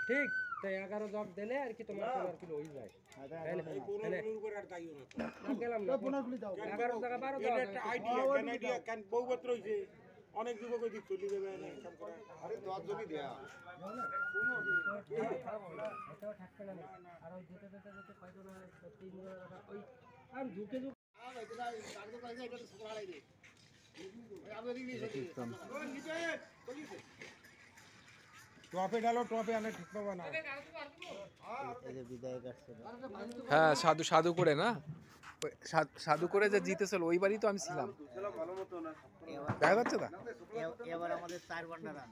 ঠিক তাই 11 জব দিলে আর কি তোমার 15 কিলো হয়ে যায় এই 15 কিলো করে আর তাইও না গেলাম না 15 কিলো দাও 11 টাকা 12 দাও এটা আইডিয়া কেন বহুবত্র হইছে অনেক যুবক ওই দিক চলে যাবে না কাম করে আরে 10 জনই দেয়া এটাও থাকবে না আর ওই যেতে কয়জন 3 গুলো রাখা ওই আর ঢুকে হ্যাঁ ভাই তোরা কাগজ পাইছে এটা তো সুরা হারাই দে আবে রিলি সেটি ও নিচে কইছে টপে ডালো টপে আনে ঠিক পাবা না এই যে বিদায় করছে হ্যাঁ সাধু সাধু করে না সাধু করে যে জিতেছিল ওইবারই তো আমি ছিলাম দেখা যাচ্ছে না এবার আমাদের 4 ভান্ডারা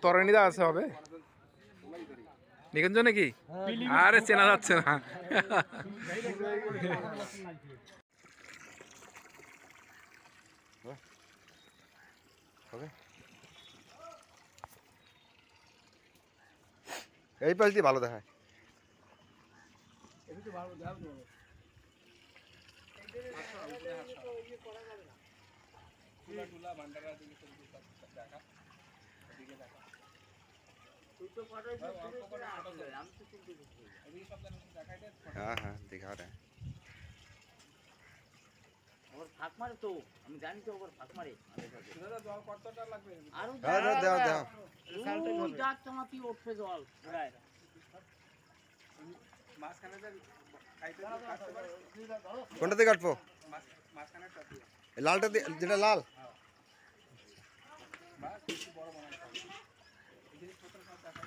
তরণীদা আছে হবে নিকুঞ্জ নাকি আরে চেনা যাচ্ছে না এই পাশ দিয়ে ভালো দেখায় हाँ हाँ दिखा रहे हैं और फाक मारे तो हम जानी तो और फाक मारे দাদা জল কতটা লাগবে আর দাও দাও ও জাত তোমাতি উঠবে জল ঘুরায় মাছখানে যে খাইতে কাটতে পারে কোনটা দিয়ে কাটবো মাছখানে কাটতে লালটা যেটা লাল মাছ বেশি বড় বানাতে হবে এই জিনিস পত্র সব দেখাই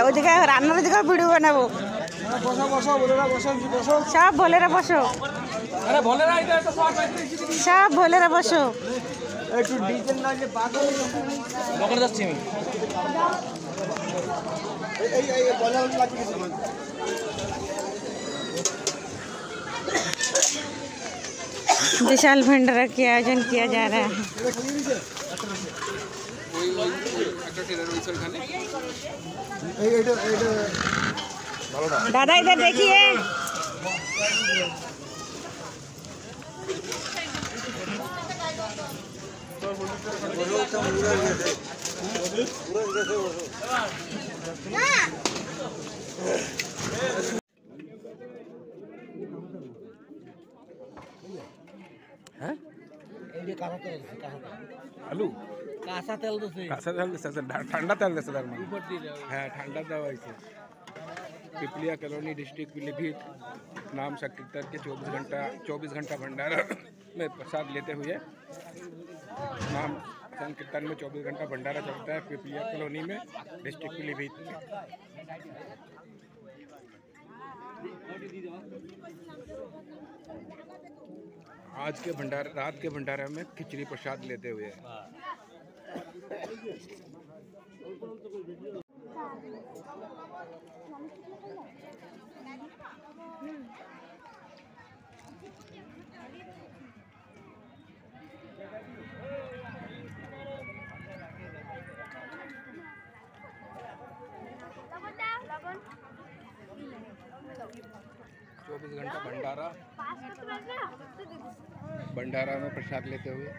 ওইদিকে রান্নার দিকে ভিডিও বানাবো সব ভোলেরা বসো সব ভোলেরা বসো একটু ডিটেল না যে পাগল নগর যাচ্ছি আমি এই বলা লাগবে विशाल भंडारा के आयोजन किया जा रहा है दादा इधर देखिए হ্যাঁ এই যে কাঁচা তেল আলু কাঁচা তেল তো কাঁচা তেল দিচ্ছে ঠান্ডা তেল দিচ্ছে তার মানে হ্যাঁ ठंडा देवा इसे पिपलिया कॉलोनी डिस्ट्रिक्ट पीलीभीत नाम संकीर्तन के 24 घंटा भंडारा में प्रसाद लेते हुए नाम संकीर्तन में 24 घंटा भंडारा चलता है पिपलिया कॉलोनी में डिस्ट्रिक्ट पीलीभीत में। आज के भंडारा रात के भंडारा में खिचड़ी प्रसाद लेते हुए चौबीस घंटा भंडारा में प्रसाद लेते हुए